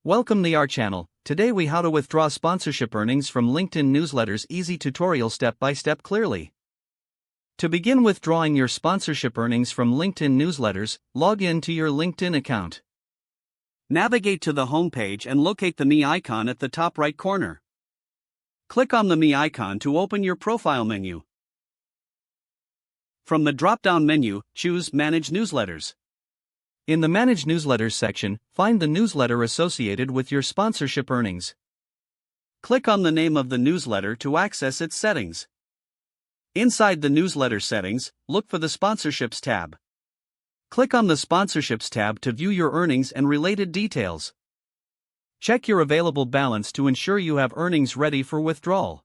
Welcome to our channel. Today we how to withdraw sponsorship earnings from LinkedIn newsletters. Easy tutorial step by step clearly. To begin withdrawing your sponsorship earnings from LinkedIn newsletters, log in to your LinkedIn account. Navigate to the home page and locate the Me icon at the top right corner. Click on the Me icon to open your profile menu. From the drop-down menu, choose Manage Newsletters. In the Manage Newsletters section, find the newsletter associated with your sponsorship earnings. Click on the name of the newsletter to access its settings. Inside the newsletter settings, look for the Sponsorships tab. Click on the Sponsorships tab to view your earnings and related details. Check your available balance to ensure you have earnings ready for withdrawal.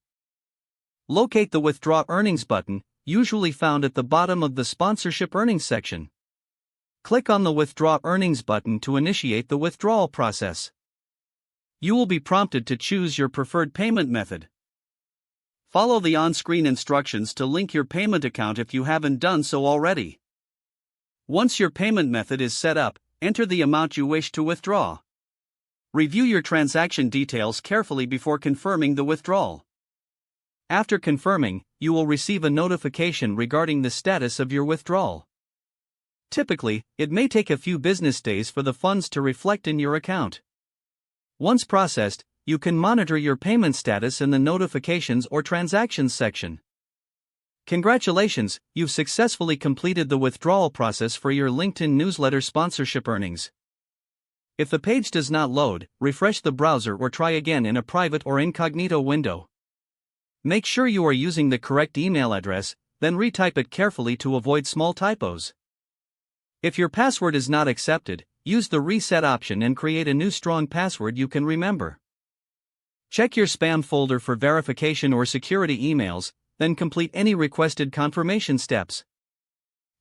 Locate the Withdraw Earnings button, usually found at the bottom of the Sponsorship Earnings section. Click on the Withdraw Earnings button to initiate the withdrawal process. You will be prompted to choose your preferred payment method. Follow the on-screen instructions to link your payment account if you haven't done so already. Once your payment method is set up, enter the amount you wish to withdraw. Review your transaction details carefully before confirming the withdrawal. After confirming, you will receive a notification regarding the status of your withdrawal. Typically, it may take a few business days for the funds to reflect in your account. Once processed, you can monitor your payment status in the Notifications or Transactions section. Congratulations, you've successfully completed the withdrawal process for your LinkedIn newsletter sponsorship earnings. If the page does not load, refresh the browser or try again in a private or incognito window. Make sure you are using the correct email address, then retype it carefully to avoid small typos. If your password is not accepted, use the reset option and create a new strong password you can remember. Check your spam folder for verification or security emails, then complete any requested confirmation steps.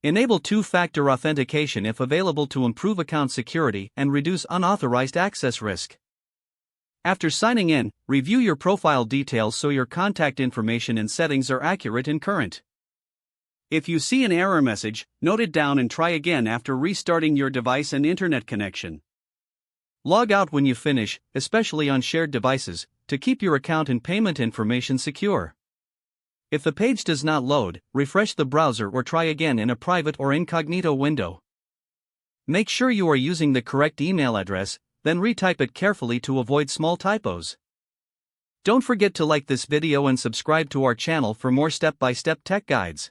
Enable two-factor authentication if available to improve account security and reduce unauthorized access risk. After signing in, review your profile details so your contact information and settings are accurate and current. If you see an error message, note it down and try again after restarting your device and internet connection. Log out when you finish, especially on shared devices, to keep your account and payment information secure. If the page does not load, refresh the browser or try again in a private or incognito window. Make sure you are using the correct email address, then retype it carefully to avoid small typos. Don't forget to like this video and subscribe to our channel for more step-by-step tech guides.